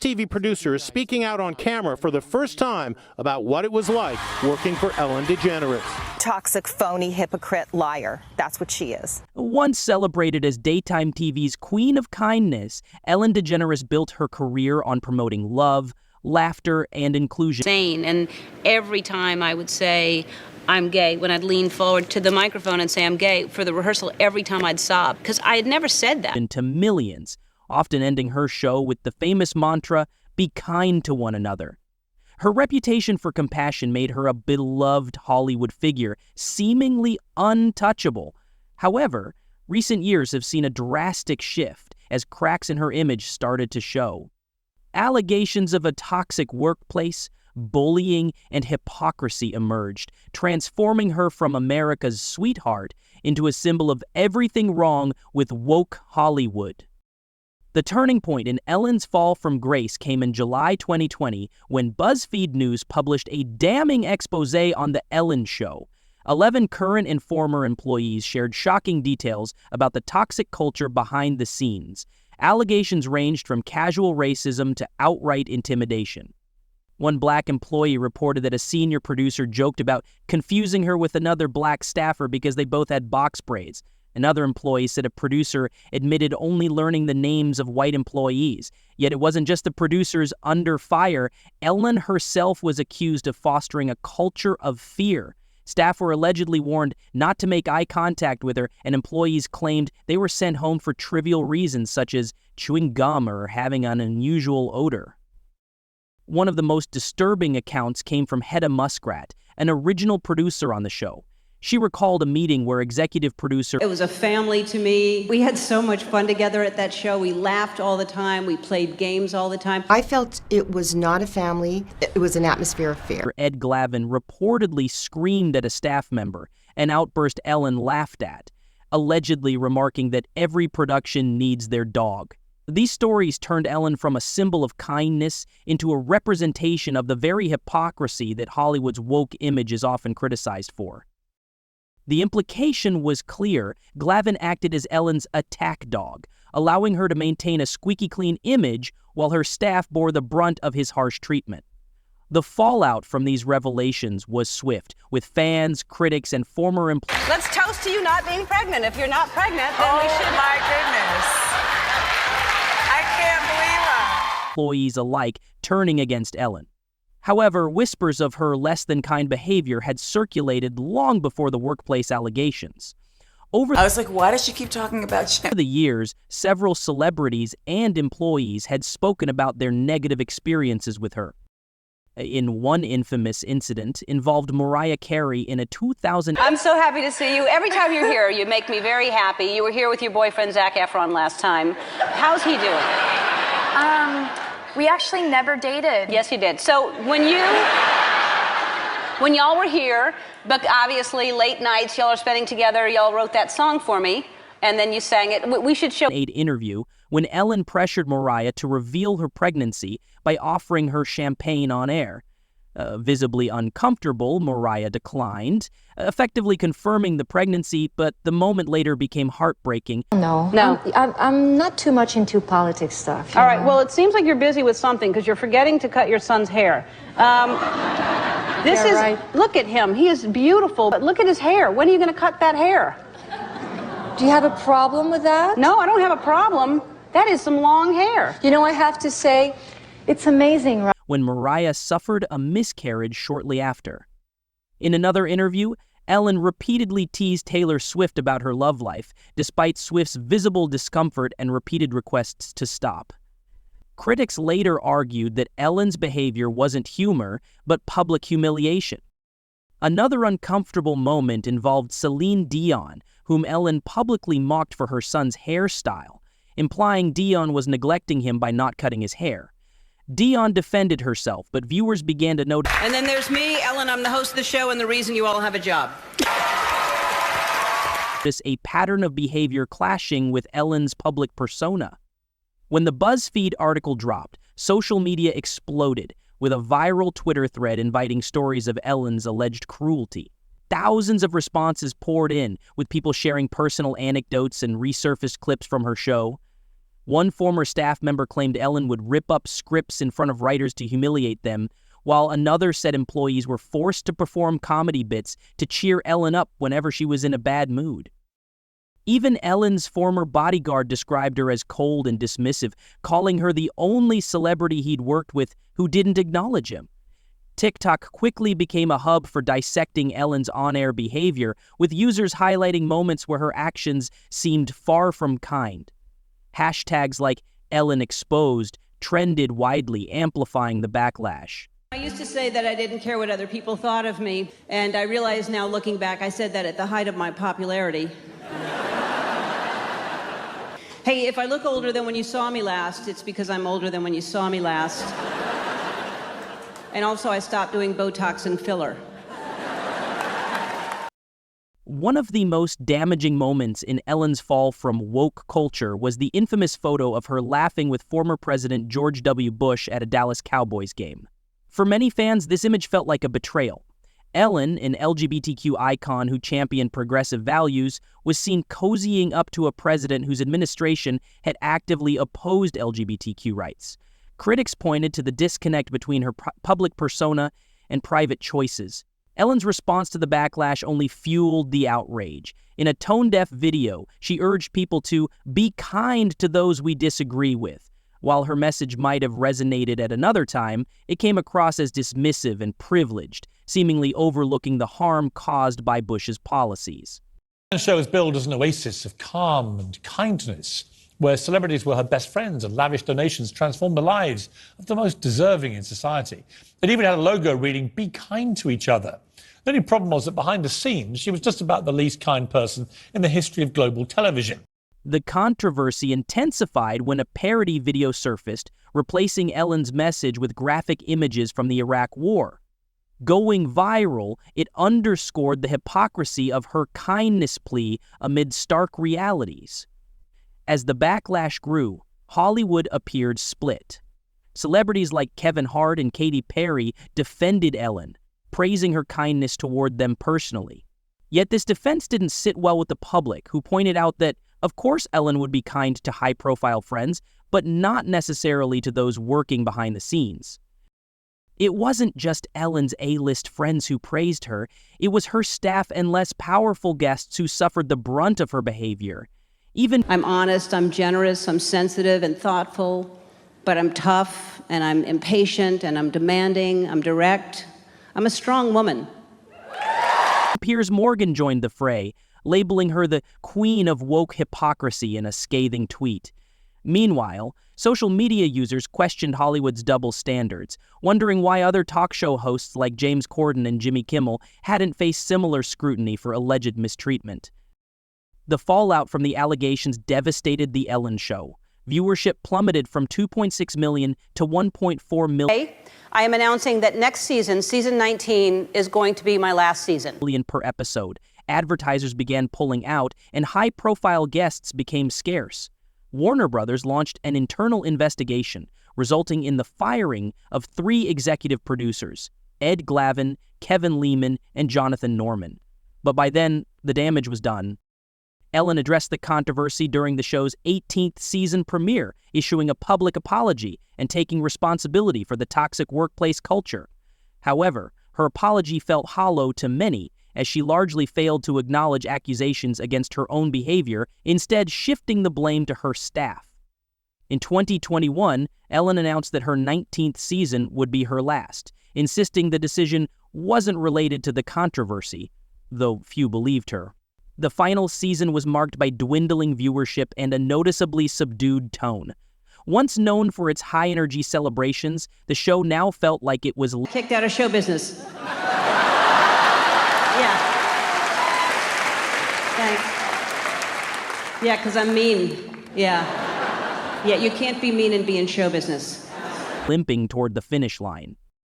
TV producers speaking out on camera for the first time about what it was like working for Ellen DeGeneres. Toxic, phony, hypocrite, liar. That's what she is. Once celebrated as daytime TV's queen of kindness, Ellen DeGeneres built her career on promoting love, laughter, and inclusion. And every time I would say, I'm gay, when I'd lean forward to the microphone and say I'm gay for the rehearsal, every time I'd sob, because I had never said that. To millions, often ending her show with the famous mantra, "Be kind to one another." Her reputation for compassion made her a beloved Hollywood figure, seemingly untouchable. However, recent years have seen a drastic shift as cracks in her image started to show. Allegations of a toxic workplace, bullying, and hypocrisy emerged, transforming her from America's sweetheart into a symbol of everything wrong with woke Hollywood. The turning point in Ellen's fall from grace came in July 2020 when BuzzFeed News published a damning expose on The Ellen Show. 11 current and former employees shared shocking details about the toxic culture behind the scenes. Allegations ranged from casual racism to outright intimidation. One black employee reported that a senior producer joked about confusing her with another black staffer because they both had box braids. Another employee said a producer admitted only learning the names of white employees. Yet it wasn't just the producers under fire. Ellen herself was accused of fostering a culture of fear. Staff were allegedly warned not to make eye contact with her, and employees claimed they were sent home for trivial reasons such as chewing gum or having an unusual odor. One of the most disturbing accounts came from Hedda Muskrat, an original producer on the show. She recalled a meeting where executive producer... It was a family to me. We had so much fun together at that show. We laughed all the time. We played games all the time. I felt it was not a family. It was an atmosphere of fear. Ed Glavin reportedly screamed at a staff member, an outburst Ellen laughed at, allegedly remarking that every production needs their dog. These stories turned Ellen from a symbol of kindness into a representation of the very hypocrisy that Hollywood's woke image is often criticized for. The implication was clear. Glavin acted as Ellen's attack dog, allowing her to maintain a squeaky clean image while her staff bore the brunt of his harsh treatment. The fallout from these revelations was swift, with fans, critics, and former employees. Let's toast to you not being pregnant. If you're not pregnant, then we should... my goodness. I can't believe it. Employees alike turning against Ellen. However, whispers of her less-than-kind behavior had circulated long before the workplace allegations. I was like, why does she keep talking about you? Over the years, several celebrities and employees had spoken about their negative experiences with her. In one infamous incident involved Mariah Carey in a 2000... I'm so happy to see you. Every time you're here, you make me very happy. You were here with your boyfriend, Zac Efron, last time. How's he doing? We actually never dated. Yes, you did. So when y'all were here, but obviously late nights, y'all are spending together, y'all wrote that song for me, and then you sang it. We should show... ...aid interview when Ellen pressured Mariah to reveal her pregnancy by offering her champagne on air. Visibly uncomfortable, Mariah declined, effectively confirming the pregnancy, but the moment later became heartbreaking. No. I'm not too much into politics stuff. All right, well, it seems like you're busy with something because you're forgetting to cut your son's hair. Right. Look at him. He is beautiful, but look at his hair. When are you going to cut that hair? Do you have a problem with that? No, I don't have a problem. That is some long hair. You know, I have to say, it's amazing, right? When Mariah suffered a miscarriage shortly after. In another interview, Ellen repeatedly teased Taylor Swift about her love life, despite Swift's visible discomfort and repeated requests to stop. Critics later argued that Ellen's behavior wasn't humor, but public humiliation. Another uncomfortable moment involved Celine Dion, whom Ellen publicly mocked for her son's hairstyle, implying Dion was neglecting him by not cutting his hair. Dion defended herself, but viewers began to notice... And then there's me, Ellen. I'm the host of the show and the reason you all have a job. ...a pattern of behavior clashing with Ellen's public persona. When the BuzzFeed article dropped, social media exploded, with a viral Twitter thread inviting stories of Ellen's alleged cruelty. Thousands of responses poured in, with people sharing personal anecdotes and resurfaced clips from her show. One former staff member claimed Ellen would rip up scripts in front of writers to humiliate them, while another said employees were forced to perform comedy bits to cheer Ellen up whenever she was in a bad mood. Even Ellen's former bodyguard described her as cold and dismissive, calling her the only celebrity he'd worked with who didn't acknowledge him. TikTok quickly became a hub for dissecting Ellen's on-air behavior, with users highlighting moments where her actions seemed far from kind. Hashtags like Ellen Exposed trended widely, amplifying the backlash. I used to say that I didn't care what other people thought of me, and I realize now, looking back, I said that at the height of my popularity. Hey, if I look older than when you saw me last, it's because I'm older than when you saw me last. And also, I stopped doing Botox and filler. One of the most damaging moments in Ellen's fall from woke culture was the infamous photo of her laughing with former President George W. Bush at a Dallas Cowboys game. For many fans, this image felt like a betrayal. Ellen, an LGBTQ icon who championed progressive values, was seen cozying up to a president whose administration had actively opposed LGBTQ rights. Critics pointed to the disconnect between her public persona and private choices. Ellen's response to the backlash only fueled the outrage. In a tone-deaf video, she urged people to be kind to those we disagree with. While her message might have resonated at another time, it came across as dismissive and privileged, seemingly overlooking the harm caused by Bush's policies. The show is billed as an oasis of calm and kindness, where celebrities were her best friends and lavish donations transformed the lives of the most deserving in society. It even had a logo reading, "Be kind to each other." The only problem was that behind the scenes, she was just about the least kind person in the history of global television. The controversy intensified when a parody video surfaced, replacing Ellen's message with graphic images from the Iraq War. Going viral, it underscored the hypocrisy of her kindness plea amid stark realities. As the backlash grew, Hollywood appeared split. Celebrities like Kevin Hart and Katy Perry defended Ellen, praising her kindness toward them personally. Yet this defense didn't sit well with the public, who pointed out that, of course, Ellen would be kind to high-profile friends, but not necessarily to those working behind the scenes. It wasn't just Ellen's A-list friends who praised her, it was her staff and less powerful guests who suffered the brunt of her behavior. I'm honest, I'm generous, I'm sensitive and thoughtful, but I'm tough, and I'm impatient, and I'm demanding, I'm direct. I'm a strong woman. Piers Morgan joined the fray, labeling her the queen of woke hypocrisy in a scathing tweet. Meanwhile, social media users questioned Hollywood's double standards, wondering why other talk show hosts like James Corden and Jimmy Kimmel hadn't faced similar scrutiny for alleged mistreatment. The fallout from the allegations devastated The Ellen Show. Viewership plummeted from 2.6 million to 1.4 million. I am announcing that next season, season 19, is going to be my last season. Per episode. Advertisers began pulling out, and high-profile guests became scarce. Warner Brothers launched an internal investigation, resulting in the firing of 3 executive producers, Ed Glavin, Kevin Lehman, and Jonathan Norman. But by then, the damage was done. Ellen addressed the controversy during the show's 18th season premiere, issuing a public apology and taking responsibility for the toxic workplace culture. However, her apology felt hollow to many, as she largely failed to acknowledge accusations against her own behavior, instead shifting the blame to her staff. In 2021, Ellen announced that her 19th season would be her last, insisting the decision wasn't related to the controversy, though few believed her. The final season was marked by dwindling viewership and a noticeably subdued tone. Once known for its high-energy celebrations, the show now felt like it was kicked out of show business. Yeah. Thanks. Yeah, because I'm mean. Yeah. Yeah, you can't be mean and be in show business. Limping toward the finish line.